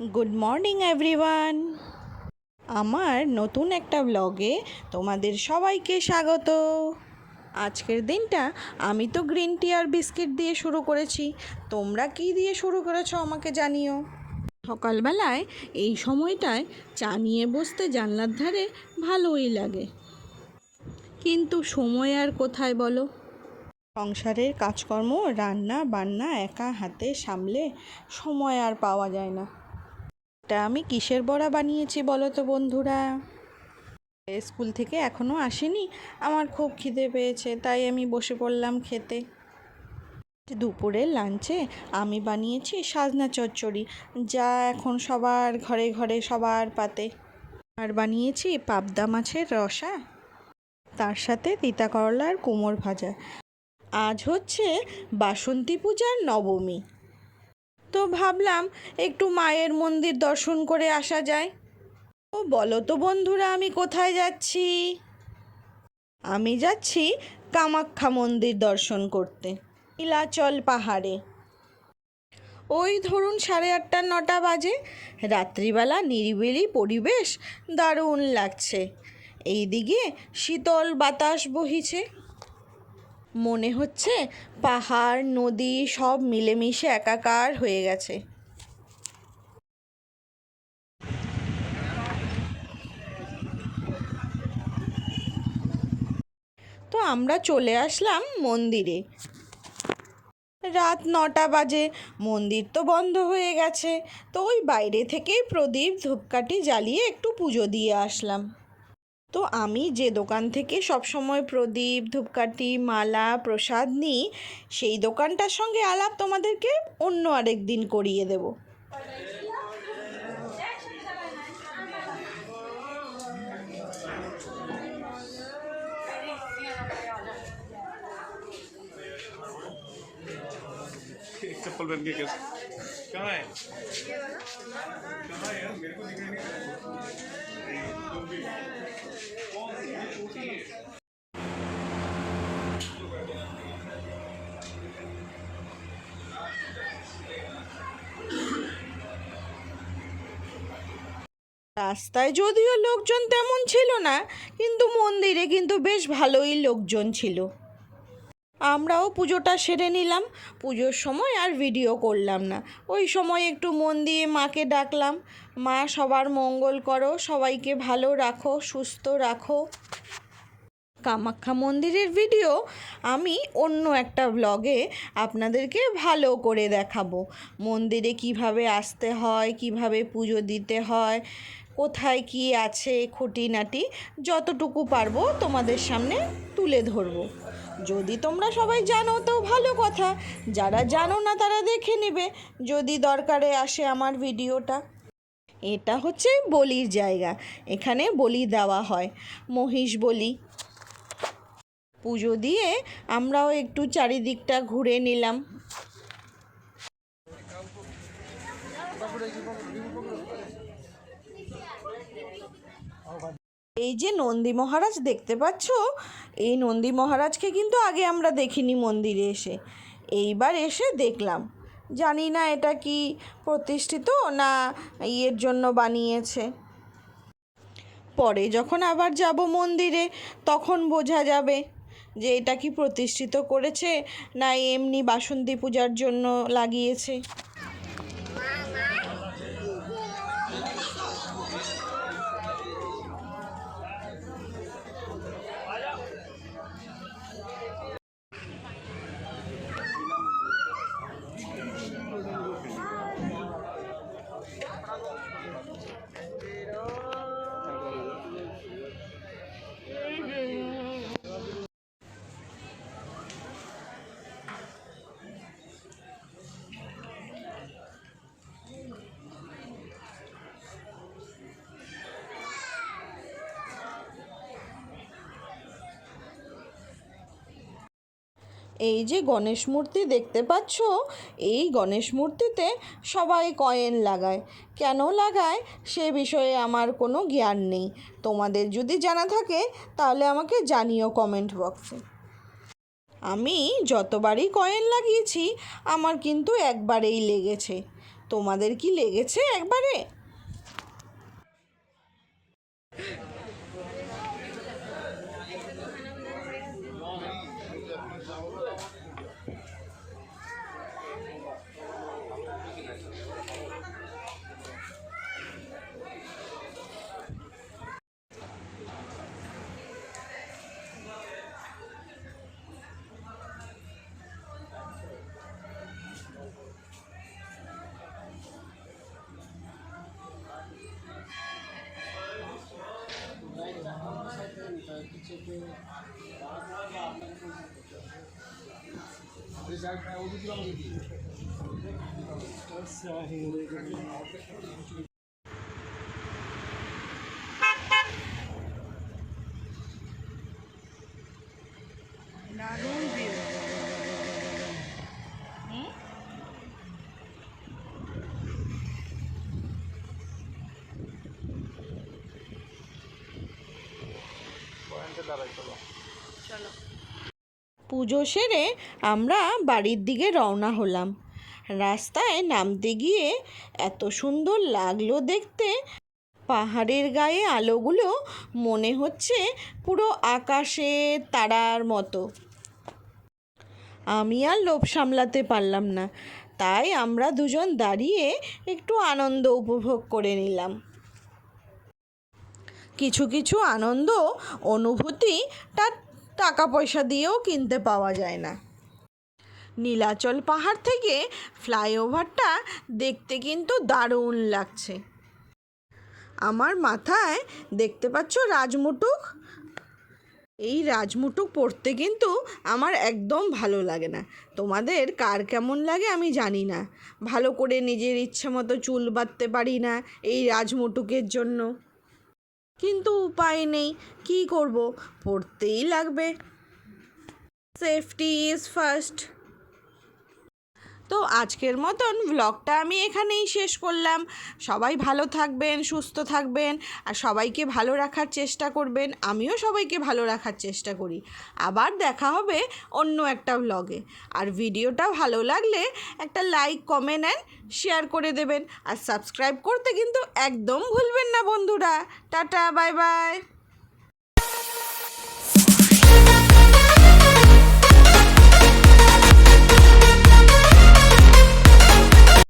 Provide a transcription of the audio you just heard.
Good morning everyone. আমার নতুন একটা ব্লগে তোমাদের সবাইকে স্বাগত। আজকের দিনটা আমি তো গ্রিন টি আর বিস্কিট দিয়ে শুরু করেছি। তোমরা কি দিয়ে শুরু করেছো আমাকে জানিও। সকালবেলায় এই সময়টায় চা নিয়ে বসতে জানলার ধারে ভালোই লাগে, কিন্তু সময় আর কোথায় বলো। সংসারের কাজকর্ম, রান্না বান্না একা হাতে সামলে সময় আর পাওয়া যায় না। এটা আমি কিসের বড়া বানিয়েছি বলো তো বন্ধুরা। স্কুল থেকে এখনও আসেনি, আমার খুব খিদে পেয়েছে, তাই আমি বসে পড়লাম খেতে। দুপুরের লাঞ্চে আমি বানিয়েছি সাজনা চচ্চড়ি, যা এখন সবার ঘরে ঘরে সবার পাতে। আর বানিয়েছি পাবদা মাছের রসা, তার সাথে তিতা করলার কুমড় ভাজা। আজ হচ্ছে বাসন্তী পূজার নবমী, তো ভাবলাম একটু মায়ের মন্দির দর্শন করে আসা যায়। ও বলো তো বন্ধুরা, আমি কোথায় যাচ্ছি? আমি যাচ্ছি কামাখ্যা মন্দির দর্শন করতে, নীলাচল পাহাড়ে। ওই ধরুন 8:30-9টা বাজে। রাত্রিবেলা নিরিবিলি পরিবেশ, দারুণ লাগছে। এইদিকে শীতল বাতাস বহিছে, মনে হচ্ছে পাহাড় নদী সব মিলেমিশে একাকার হয়ে গেছে। তো আমরা চলে আসলাম মন্দিরে। রাত 9টা বাজে, মন্দির তো বন্ধ হয়ে গেছে। তো ওই বাইরে থেকেই প্রদীপ ধূপকাঠি জ্বালিয়ে একটু পুজো দিয়ে আসলাম। তো আমি যে দোকান থেকে সবসময় প্রদীপ ধূপকাঠি মালা প্রসাদ নিই, সেই দোকানটার সঙ্গে আলাপ তোমাদেরকে অন্য আরেক দিন করিয়ে দেব। चप्पल पहन के कैसे कहाँ है कहाँ है यार मेरे को दिखाई नहीं রাস্তায় যদিও লোকজন তেমন ছিল না, কিন্তু মন্দিরে কিন্তু বেশ ভালোই লোকজন ছিল। আমরাও পুজোটা সেরে নিলাম। পুজোর সময় আর ভিডিও করলাম না, ওই সময় একটু মন দিয়ে মাকে ডাকলাম, মা সবার মঙ্গল করো, সবাইকে ভালো রাখো, সুস্থ রাখো। কামাখ্যা মন্দিরের ভিডিও আমি অন্য একটা ব্লগে আপনাদেরকে ভালো করে দেখাবো। মন্দিরে কিভাবে আসতে হয়, কিভাবে পুজো দিতে হয়, কোথায় কি আছে খুঁটিনাটি যতটুকু পারবো তোমাদের সামনে তুলে ধরবো। যদি তোমরা সবাই জানো তো ভালো কথা, যারা জানো না তারা দেখে নেবে যদি দরকারে আসে আমার ভিডিওটা। এটা হচ্ছে বলির জায়গা, এখানে বলি দেওয়া হয়, মহিষ বলি। পুজো দিয়ে আমরাও একটু চারিদিকটা ঘুরে নিলাম। এই যে নন্দী মহারাজ দেখতে পাচ্ছ, এই নন্দী মহারাজকে কিন্তু আগে আমরা দেখিনি মন্দিরে এসে, এইবার এসে দেখলাম। জানি না এটা কি প্রতিষ্ঠিত না ইয়ের জন্য বানিয়েছে। পরে যখন আবার যাব মন্দিরে তখন বোঝা যাবে যে এটা কি প্রতিষ্ঠিত করেছে না এমনি বাসন্তী পূজার জন্য লাগিয়েছে। এই যে গণেশ মূর্তি দেখতে পাচ্ছ, এই গণেশ মূর্তিতে সবাই কয়েন লাগায়। কেন লাগায় সে বিষয়ে আমার কোনো জ্ঞান নেই, তোমাদের যদি জানা থাকে তাহলে আমাকে জানিও কমেন্ট বক্সে। আমি যতবারই কয়েন লাগিয়েছি আমার কিন্তু একবারেই লেগেছে। তোমাদের কি লেগেছে একবারে? দারুণ ভিউ। পুজো সেরে আমরা বাড়ির দিকে রওনা হলাম। রাস্তায় নামতে গিয়ে এত সুন্দর লাগলো দেখতে, পাহাড়ের গায়ে আলোগুলো মনে হচ্ছে পুরো আকাশে তারার মতো। আমি আর লোভ সামলাতে পারলাম না, তাই আমরা দুজন দাঁড়িয়ে একটু আনন্দ উপভোগ করে নিলাম। কিছু কিছু আনন্দ অনুভূতি টাকা পয়সা দিয়েও কিনতে পাওয়া যায় না। নীলাচল পাহাড় থেকে ফ্লাইওভারটা দেখতে কিন্তু দারুণ লাগছে। আমার মাথায় দেখতে পাচ্ছ রাজমুটুক। এই রাজমুটুক পরতে কিন্তু আমার একদম ভালো লাগে না। তোমাদের কার কেমন লাগে আমি জানি না। ভালো করে নিজের ইচ্ছে মতো চুল বাঁধতে পারি না এই রাজমুটুকের জন্য, কিন্তু উপায় নেই, কী করব, পরতেই লাগবে। Safety is first. তো আজকের মতন ব্লগটা আমি এখানেই শেষ করলাম। সবাই ভালো থাকবেন, সুস্থ থাকবেন, আর সবাইকে ভালো রাখার চেষ্টা করবেন। আমিও সবাইকে ভালো রাখার চেষ্টা করি। আবার দেখা হবে অন্য একটা ব্লগে। আর ভিডিওটা ভালো লাগলে একটা লাইক, কমেন্ট অ্যান্ড শেয়ার করে দেবেন। আর সাবস্ক্রাইব করতে কিন্তু একদম ভুলবেন না বন্ধুরা। Tata, bye bye.